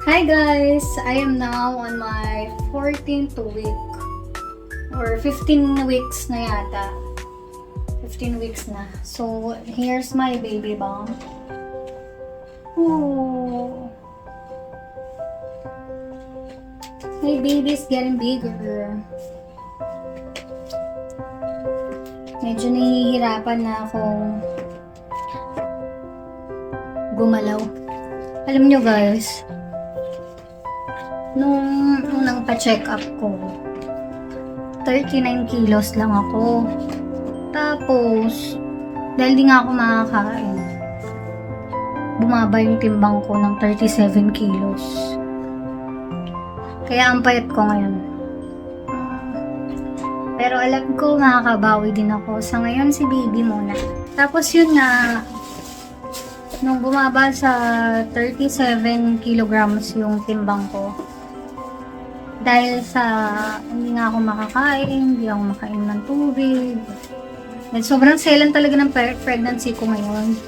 Hi guys! I am now on my 14th week or 15 weeks na yata. 15 weeks na. So, here's my baby bump. Oh. My baby's getting bigger. Medyo nahihirapan na akong gumalaw. Alam nyo guys, nung unang pa-check up ko, 39 kilos lang ako. Tapos, dahil di nga ako makakain, bumaba yung timbang ko ng 37 kilos. Kaya ang payat ko ngayon. Pero alam ko makakabawi din ako. Sa ngayon, si baby muna. Tapos yun nga, nung bumaba sa 37 kilograms yung timbang ko, dahil sa hindi nga ako makakain, hindi ako makain ng tubig. Dahil sobrang selan talaga ng pregnancy ko ngayon.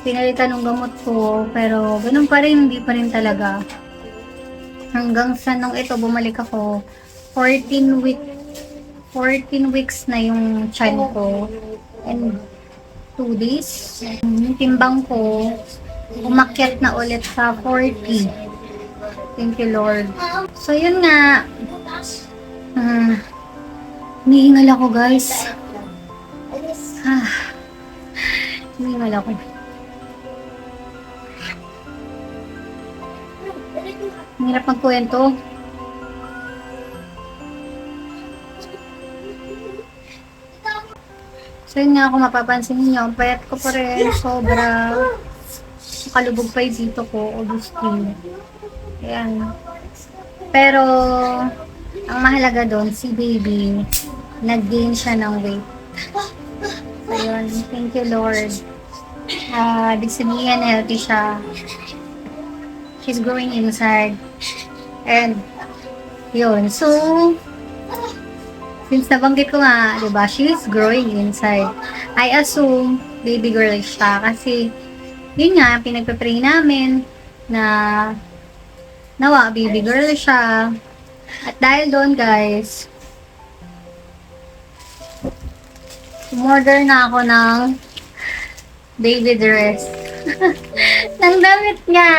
Pinalitan ng gamot ko, pero ganun pa rin, hindi pa rin talaga. Hanggang sa nung ito, bumalik ako, 14 weeks na yung child ko. And 2 days, yung timbang ko, umakyat na ulit sa 40. Thank you, Lord. So, yun nga. Hinihingal ako, guys. Hinihingal ako. Ang hirap magkwento. So, yun nga, kung mapapansin niyo, ang payat ko pa rin. Sobra. Makalubog pa yung dito ko. Augustine. Ayan. Pero, ang mahalaga doon, si baby, nag-gain siya ng weight. So, yun. Thank you, Lord. Ibig sabihin, healthy siya. She's growing inside. And, yun. So, since nabanggit ko nga, diba, she's growing inside. I assume, baby girl siya. Kasi, yun nga, pinagpe-pray namin na nawa, baby girl siya. At dahil doon, guys, umorder na ako ng baby dress. Ng damit niya.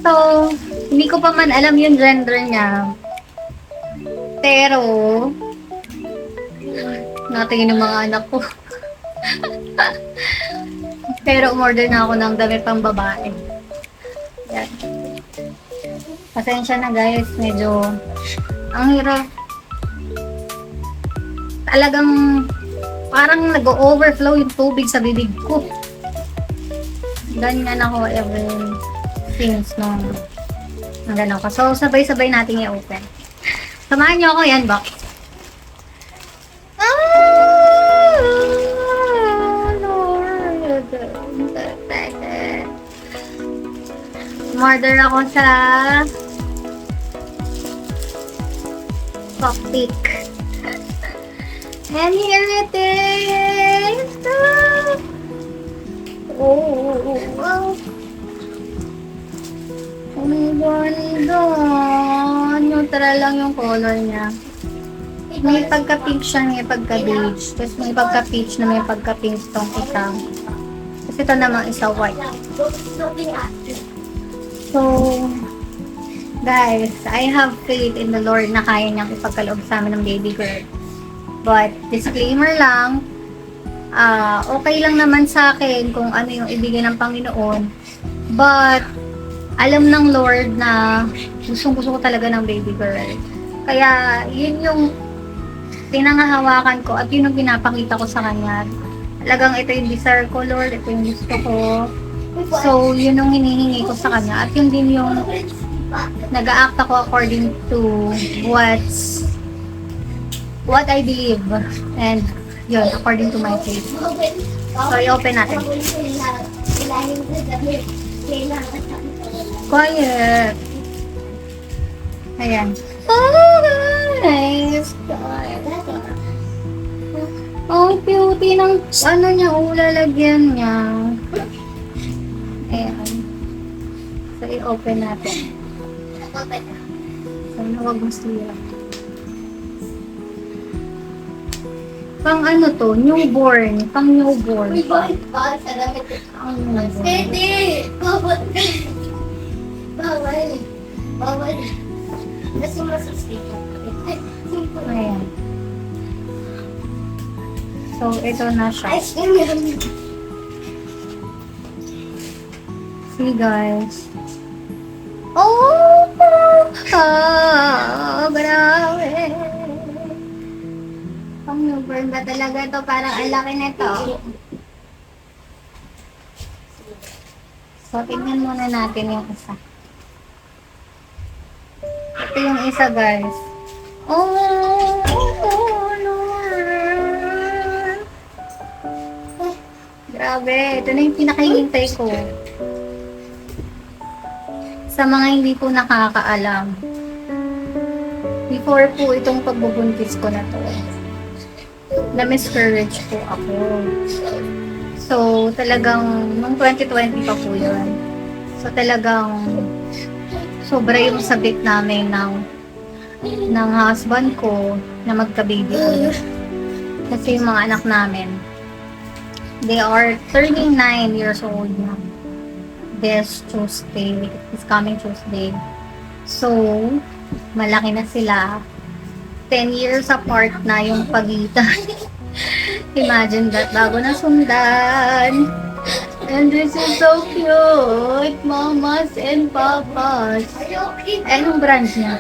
So, hindi ko pa man alam yung gender niya. Pero, natingin ng mga anak ko. Pero, umorder na ako ng damit pang babae. Yan. Pasensya na guys, medyo ang hirap. Talagang parang nag-overflow yung tubig sa bibig ko. Ganyan ako ever since nung gano'n ko. So, sabay-sabay natin i-open. Samahan niyo ako, yan box. Lord. Order ako sa Cockpick. And here it is! Wow! Ang ganda! Neutral lang yung color niya. May pagka-pink siya, may pagka-beige. Tapos may pagka-peach na may pagka-pink tong isa. Tapos ito namang isa white. So, guys, I have faith in the Lord na kaya niyang ipagkaloob sa amin ng baby girl. But, disclaimer lang, okay lang naman sa akin kung ano yung ibigay ng Panginoon. But, alam ng Lord na gustong-gusto ko talaga ng baby girl. Kaya, yun yung pinangahawakan ko at yun yung pinapakita ko sa kanya. Talagang ito yung desire ko, Lord. Ito yung gusto ko. So, yun yung hinihingi ko sa kanya. At yun din yung nag-a-act ako according to what I believe. And yun, according to my faith. So, i-open natin. Quiet. Ayan. Oh, nice. Oh, beauty ng ano niya, lalagyan niya. Ayan. So, i-open natin. Sana huwag masira. Pang ano to? Newborn. Pang newborn. Uy, bakit ba? Salamat. Pang newborn. Pwede! Bawal! Bawal! Bawal! Kasi masastik. Ayan. So, ito na siya. Ice cream meron. See, guys. Oh! Grabe! Pang newborn ba talaga to? Parang ang laki nito. So, tignan muna natin yung isa. Ito yung isa, guys. Oh, Lord. Grabe. Ito na yung pinakahihintay ko. Sa mga hindi po nakakaalam. Before po itong pagbubuntis ko na to, na-miscarriage po ako. So, talagang, noong 2020 pa po yun. So, talagang, sobra yung sabik namin ng husband ko na magka-baby ulit. Kasi yung mga anak namin, they are turning 9 years old na. This Tuesday, this coming Tuesday. So, malaki na sila. 10 years apart na yung pagitan. Imagine that, bago na sundan. And this is so cute. Mamas and papas. Are you okay? Eh, anong brand niya?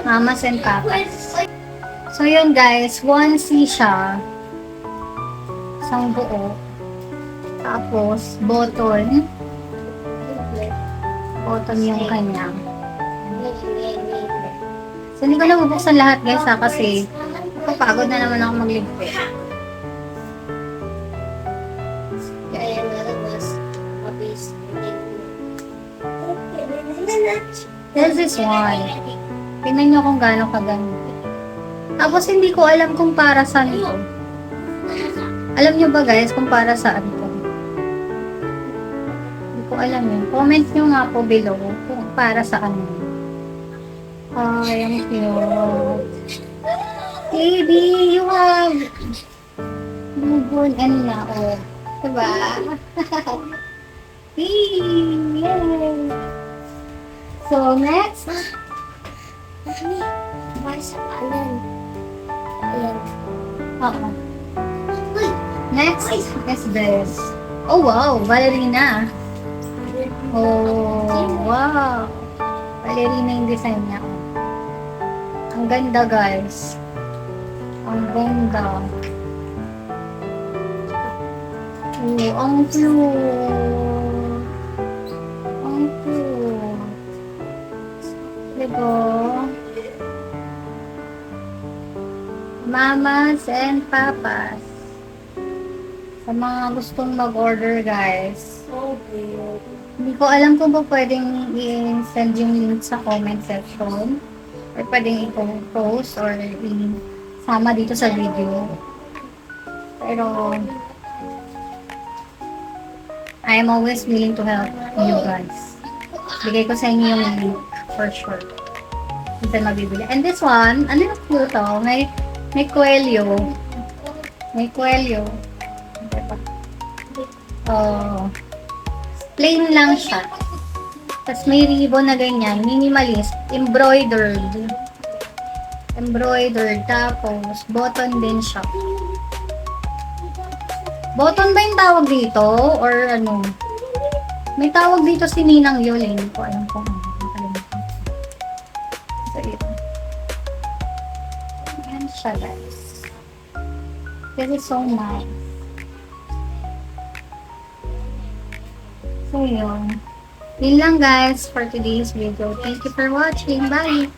Mamas and papas. So, yun guys. 1C siya. Isang buo. Tapos, button. Button yung kanya. So, hindi ko na bubuksan lahat guys ha, kasi kapagod na naman ako magligpit. Kaya nalabas. Mabis. This is one. Tingnan nyo kung gaano kaganda. Tapos, hindi ko alam kung para saan ito. Alam nyo ba guys kung para saan ito? Hindi ko alam yun. Comment nyo nga po below kung para saan yun. Ay, ang cute. Baby, you have newborn ano na, oh. Diba? Yay! So, next. Para sa kanan. Ayan. Oo. Next is this. Oh, wow. Ballerina. Oh, wow. Ballerina yung design niya. Ang ganda, guys. Ang ganda. Oh, ang cute. Ang cute. Diba? Mamas and papas. Sa mga gustong mag-order, guys. So good. Hindi ko alam kung ba pwedeng i-send yung link sa comment section. Or pwedeng i-post or i-sama dito sa video. Pero, I am always willing to help you guys. Bigay ko sa inyo yung link for sure. Hindi mabibili. And this one, ano yung cute to? May kwelyo. May kwelyo. Diba? Oh. Plain lang siya. Tapos may ribbon na ganyan. Minimalist. Embroidered. Embroidered. Tapos, button din siya. Button ba yung tawag dito? Or ano? May tawag dito si Ninang Yul. Hindi ko alam kung ano. Nakalimutan. So, yun. Yan siya, guys. This is so nice. So, yun. Yun lang, guys, for today's video. Thank you for watching. Bye!